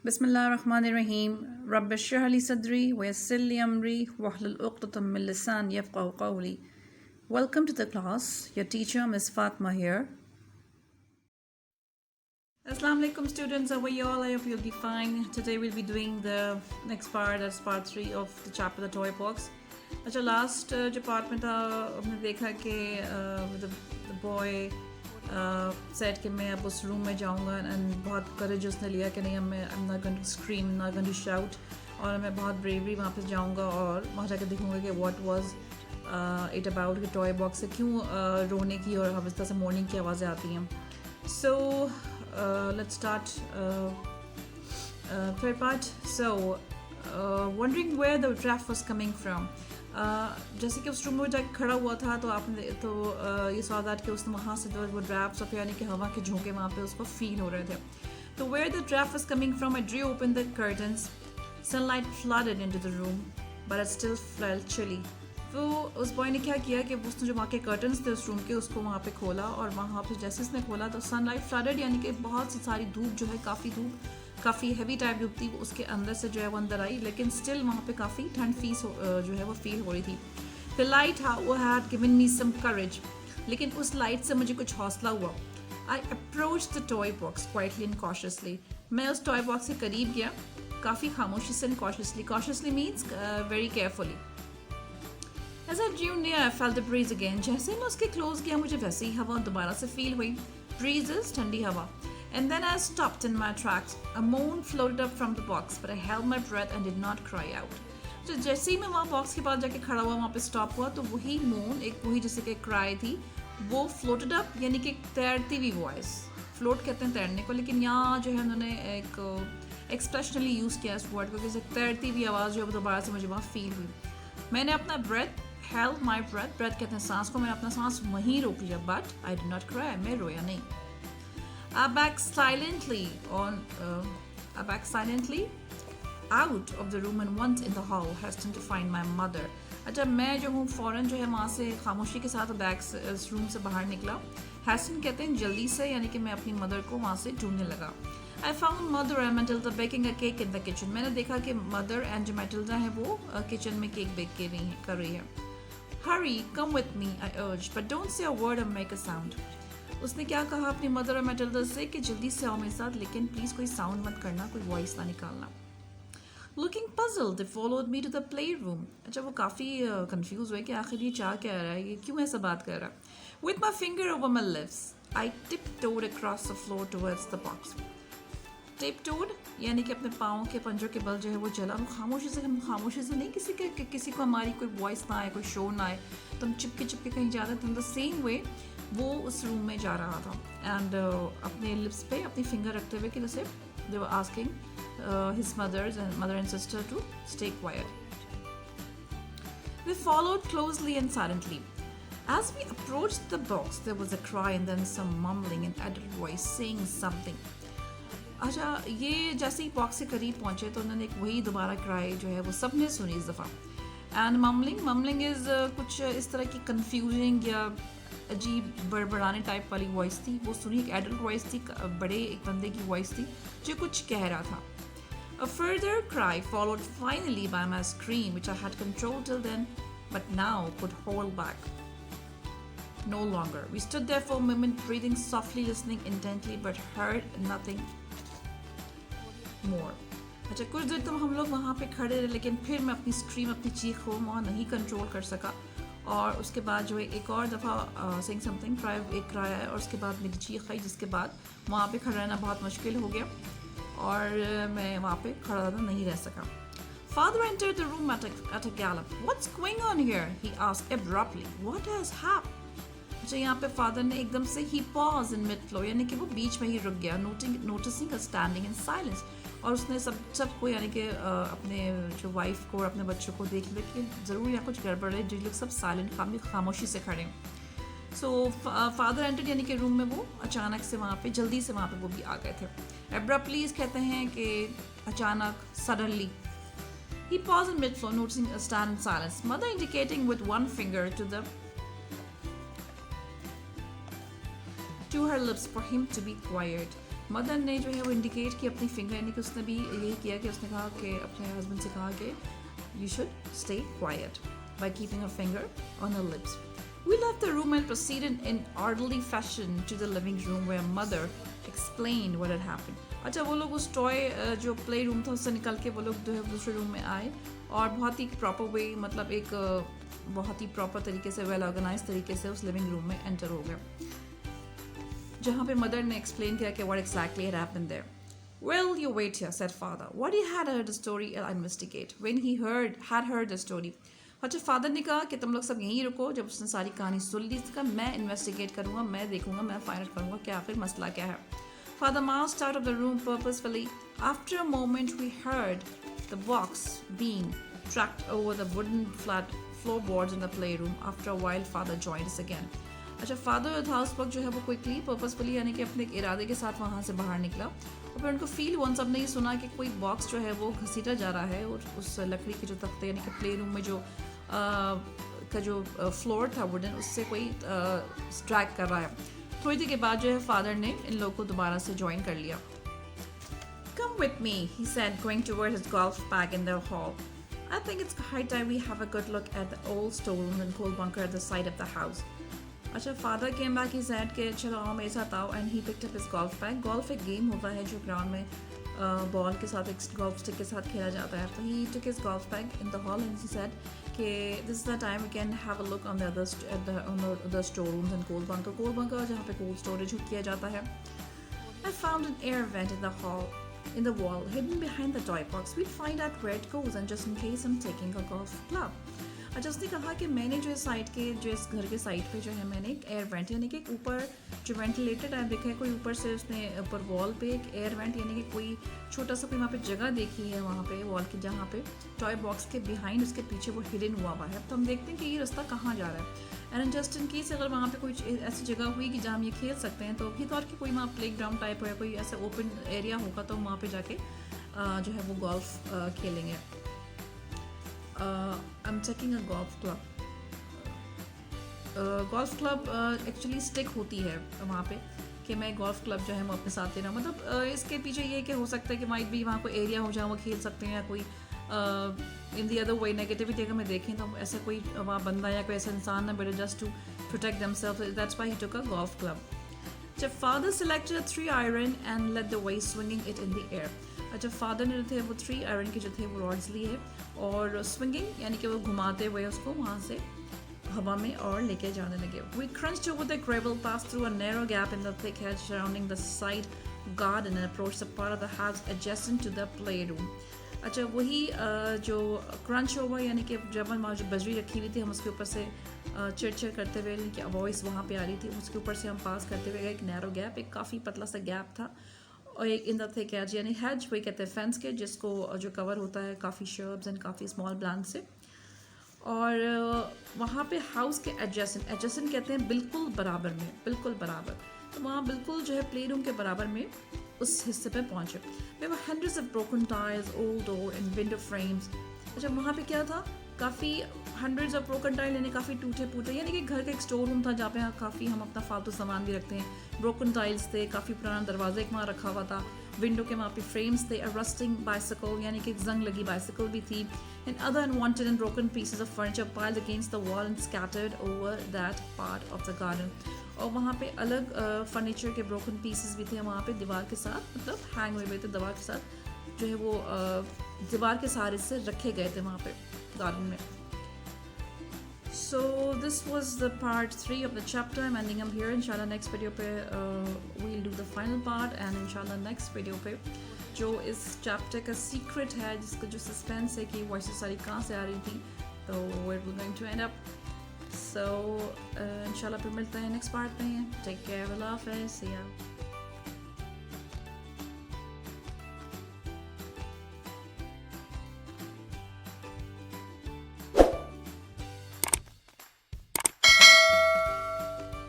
Bismillahirrahmanirrahim. Rabbi shrah li sadri wa yassir li amri wahlul 'uqdatam min lisan yafqahu qawli. Welcome to the class. Your teacher Ms. Fatma here. Assalamu alaikum students. How are you all? I hope you'll be fine. Today we'll be doing the next part, that's part 3 of the chapter The Toy Box. अच्छा last जो part में था हमने देखा कि the boy set कि मैं अब उस रूम में जाऊंगा एंड बहुत करेज उसने लिया कि नहीं मैं I am not going to scream, not going to shout, और मैं बहुत ब्रेवरी वहाँ पे जाऊंगा और वहाँ जाकर देखूंगा कि व्हाट वाज इट अबाउट कि टॉय बॉक्स से क्यों रोने की और हर तरह से मॉर्निंग की आवाज़ें आती हैं. So let's start third part. So wondering where the draft was coming from. जैसे कि उस रूम में जाकर खड़ा हुआ था तो आपने तो ये सॉ दैट कि उसने वहाँ से वो ड्राफ्ट्स और यानी कि हवा के झोंके वहाँ पे उसको फील हो रहे थे. तो where the draft was coming from, I drew open the curtains. Sunlight flooded into the room but it still felt chilly. तो उस बॉय ने क्या किया कि उसने जो वहाँ के कर्टन्स थे उस रूम के उसको वहाँ पे खोला और वहाँ पे जैसे उसने खोला तो सनलाइट फ्लडेड यानी कि बहुत सी सारी धूप जो है काफ़ी हैवी टाइप धूप थी वो उसके अंदर से जो है वो अंदर आई, लेकिन स्टिल वहाँ पे काफ़ी ठंड जो है वो फील हो रही थी. द लाइट वो had given me some courage, लेकिन उस लाइट से मुझे कुछ हौसला हुआ. I approach the toy box quietly and cautiously. मैं उस टॉय बॉक्स के करीब गया काफ़ी खामोशी से and cautiously means very carefully. As I drew near, I felt the breeze again. जैसे मैं उसके क्लोज गया मुझे वैसे ही हवा दोबारा से फील हुई. Breezes, ठंडी हवा. And then I stopped in my tracks. A moan floated up from the box, but I held my breath and did not cry out. तो जैसे ही मैं वहाँ बॉक्स के पास जाके खड़ा हुआ वहाँ पे स्टॉप हुआ तो वही मोन वही जैसे कि क्राई थी वो फ्लोटेड अप यानी कि तैरती हुई वॉइस. फ्लोट कहते हैं तैरने को, लेकिन यहाँ जो है उन्होंने एक एक्सप्रेशनली यूज़ किया इस वर्ड को, जैसे तैरती हुई आवाज़ जो है दोबारा से मुझे वहाँ फील हुई. मैंने अपना held my breath कहते हैं सांस को, मैंने अपना सांस वहीं रोक लिया, but I did not cry, मैं रोया नहीं. I backed silently out of the room and went in the hall, hastening to find my mother. अच्छा मैं जो हूँ फ़ौरन जो है वहाँ से खामोशी के साथ इस रूम से बाहर निकला. hasten कहते हैं जल्दी से, यानी कि मैं अपनी मदर को वहाँ से ढूंढने लगा. I found mother and Matilda baking a cake in the kitchen. मैंने देखा कि मदर एंड जो मैटिल्डा है वो किचन में केक बेक कर रही है. Hurry, come with me, I urged, but don't say a word or make a sound. उसने क्या कहा अपनी मदर और मैटिल्डा से कि जल्दी से आओ मेरे साथ, लेकिन प्लीज़ कोई साउंड मत करना, कोई वॉइस ना निकालना. Looking puzzled, they followed me to the playroom. अच्छा वो काफ़ी कंफ्यूज हुए कि आखिर ये चाह क्या रहा है, ये क्यों ऐसा बात कर रहा है. With my finger over my lips, I tiptoed across the floor towards the box. टिपटोड यानी कि अपने पाँव के पंजों के बल जो है वो चला. हम खामोशी से नहीं, किसी को हमारी कोई वॉइस ना आए, कोई शोर ना आए तो हम चिपके कहीं जा रहे थे. द सेम वे वो उस रूम में जा रहा था एंड अपने लिप्स पे अपनी फिंगर रखते हुए कि जैसे they were asking his mother and sister to stay quiet. We followed closely and silently. As we approached the box, there was a cry and then some mumbling in adult voice saying something. अच्छा ये जैसे ही box से करीब पहुँचे तो उन्होंने एक वही दोबारा क्राई जो है वो सब ने सुनी इस दफ़ा. एंड ममलिंग इज़ कुछ इस तरह की कंफ्यूजिंग या अजीब बड़बड़ाने टाइप वाली वॉइस थी. वो सुनी एक एडल्ट वॉइस थी, बड़े एक बंदे की वॉइस थी जो कुछ कह रहा था. A further cry followed finally by my scream which I had controlled till then but now could hold back no longer. We stood there for a moment breathing softly, listening intently but heard nothing more. अच्छा कुछ देर तो हम लोग वहाँ पे खड़े रहे, लेकिन फिर मैं अपनी स्ट्रीम अपनी चीख को वहाँ नहीं कंट्रोल कर सका और उसके बाद जो है एक और दफ़ा सेइंग समथिंग एक क्राई आया और उसके बाद मेरी चीख आई, जिसके बाद वहाँ पे खड़ा रहना बहुत मुश्किल हो गया और मैं वहाँ पे खड़ा नहीं रह सका. Father entered the room at a gallop. What's going on here? He asked abruptly. What has happened? अच्छा यहाँ पे फादर ने एकदम से he pause in mid flow यानी कि वो बीच में ही रुक गया. नोटिसिंग स्टैंडिंग इन साइलेंस, और उसने सबको यानी कि अपने जो वाइफ को और अपने बच्चों को देख लिया कि ज़रूर यहाँ कुछ गड़बड़ है, जो लोग सब साइलेंट खामोशी से खड़े. सो फादर एंटर्ड यानी कि रूम में वो अचानक से वहाँ पे जल्दी से वहाँ पे वो भी आ गए थे. एब्रप्टली कहते हैं कि अचानक, suddenly. He pause in mid flow noticing stand in silence. Mother indicating with one finger to her lips for him to be quiet. Mother ने जो है वो इंडिकेट की अपनी फिंगर, यानी कि उसने भी यही किया कि उसने कहा कि अपने हस्बैंड से कहा कि you should stay quiet by keeping a finger on her lips. We left the room and proceeded in orderly fashion to the living room where mother explained what had happened. अच्छा, वो लोग उस toy जो play room था उससे निकल के वो लोग जो है दूसरे रूम में आए और बहुत ही प्रॉपर वे, मतलब एक बहुत ही प्रॉपर तरीके से, वेल ऑर्गेनाइज तरीके से उस लिविंग रूम में एंटर हो गया, जहाँ पे मदर ने एक्सप्लेन किया कि what exactly had happened there. Well, you wait here, said father. What he had heard the story, I'll investigate. When he had heard the story. अच्छा, फादर ने कहा कि तुम लोग सब यहीं रुको, जब उसने सारी कहानी सुन ली इसका मैं इन्वेस्टिगेट करूँगा, मैं देखूँगा, मैं फाइंड आउट करूँगा कि आखिर मसला क्या है. Father marched out of the room purposefully. After a moment we heard the box being tracked over the wooden flat floorboards in the playroom. After a while father joined us again. अच्छा, father था उस वक्त जो है वो quickly purposefully यानी कि अपने इरादे के साथ वहाँ से बाहर निकला और फिर उनको फील हुआ, सब ने ये सुना कि कोई बॉक्स जो है वो घसीटा जा रहा है और उस लकड़ी के जो तख्ते यानी कि प्ले रूम में जो का जो फ्लोर था वुडन, उससे कोई स्ट्रैक कर रहा है. थोड़ी देर के बाद जो है फादर ने इन लोगों को दोबारा से ज्वाइन कर लिया. Come with me, he said, going toward his golf bag in the hall. I think it's high time we have a good look at the old storeroom and coal bunker at the side of the house. अच्छा, father came back, ही said कि चलो आओ मेरे साथ आओ, and he picked up his golf bag. Golf एक game होता है जो ग्राउंड में बॉल के साथ एक गोल्फ स्टिक के साथ खेला जाता है. तो he took his golf bag in the hall and he said कि this is the time we can have a look on the other store rooms and coal bunker जहाँ पे कोल्ड स्टोरेज किया जाता है. I found an air vent in the hall, in the wall, hidden behind the toy box. We'll find out where it goes, and just in case I'm taking a golf club. अच्छा, उसने कहा कि मैंने जो इस side के जो इस घर के साइड पे जो है मैंने एक एयर वेंट यानी कि ऊपर जो वेंटिलेटर टाइप देखा है, कोई ऊपर से उसने ऊपर वॉल पे एक एयर वेंट यानी कि कोई छोटा सा कोई वहाँ पे जगह देखी है वहाँ पे वॉल की, जहाँ पे टॉय बॉक्स के बिहाइंड उसके पीछे वो हिडन हुआ है. तो हम देखते हैं कि ये रास्ता कहाँ जा रहा है, एंड जस्ट इन केस अगर वहाँ पे कोई ऐसी जगह हुई कि जहाँ हम ये खेल सकते हैं, तो भी थॉट कि कोई वहाँ प्ले ग्राउंड टाइप हो या कोई ऐसा ओपन एरिया होगा तो वहाँ पर जाके जो है वो गोल्फ खेलेंगे. I'm checking a golf club. Golf club actually stick होती है वहाँ पे कि मैं गोल्फ क्लब जो है वो अपने साथ ले रहा हूँ. मतलब इसके पीछे ये कि हो सकता है कि माइट भी वहाँ कोई एरिया हो जहाँ वो खेल सकते हैं, या कोई इन दी अदर वे नेगेटिविटी अगर मैं देखें तो ऐसा कोई वहाँ बंदा या कोई ऐसा इंसान ना better just to protect themselves. That's why he took a golf club. जब father selected a 3 iron and led the way swinging it in the air. अच्छा, फादर ने जो थे वो 3 आयरन के जो थे वो रॉड्स लिए और स्विंगिंग यानी कि वो घुमाते हुए उसको वहाँ से हवा में और लेके जाने लगे. We crunched over the gravel, passed through a narrow gap in the thick hedge surrounding the side garden and approached the part of the house adjacent to the playroom. अच्छा, वही जो क्रंच ओवर यानी कि जब हम जो बजरी रखी हुई थी हम उसके ऊपर से चिड़चिड़ करते हुए कि वॉइस वहाँ पे आ रही थी, उसके ऊपर से हम पास करते हुए एक नैरो गैप, एक काफ़ी पतला सा गैप था, और एक इन द थिक एज यानी हेज वही कहते हैं फेंस के, जिसको जो कवर होता है काफ़ी शर्ब्स एंड काफ़ी स्मॉल प्लांट से. और वहाँ पे हाउस के एडजेसेंट कहते हैं बिल्कुल बराबर में, बिल्कुल बराबर. तो वहाँ बिल्कुल जो है प्ले रूम के बराबर में उस हिस्से पे पहुँचे. There were hundreds of broken tiles, old door and window frames. अच्छा, वहाँ पे क्या था, काफ़ी हंड्रेड्स ऑफ ब्रोकन टाइल यानी काफ़ी टूटे फूटे, यानी कि घर का एक स्टोर रूम था जहाँ पे काफ़ी हम अपना फालतू सामान भी रखते हैं. ब्रोकन टाइल्स थे, काफ़ी पुराना दरवाज़ा एक वहाँ रखा हुआ था, विंडो के वहाँ पे फ्रेम्स थे, अ रस्टिंग बाइसिकल यानी कि जंग लगी बाइसिकल भी थी, and other unwanted and broken pieces of furniture piled against the wall and scattered over that part of the garden. और वहाँ पे अलग फर्नीचर के ब्रोकन पीसेस भी थे वहाँ पे दीवार के साथ, मतलब हैंग हुए थे दीवार के साथ, जो है वो दीवार के सहारे से रखे गए थे वहाँ पे गार्डन में. So this was the part 3 of the chapter. I'm ending up here. Inshallah next video पे we'll do the final part, and inshallah next video पे जो इस chapter का secret है, जिसका जो suspense है कि voices सारी कहाँ से आ रही थी, तो where we're going to end up. So inshallah फिर मिलते हैं next part में. Take care. Allah Hafiz. See ya.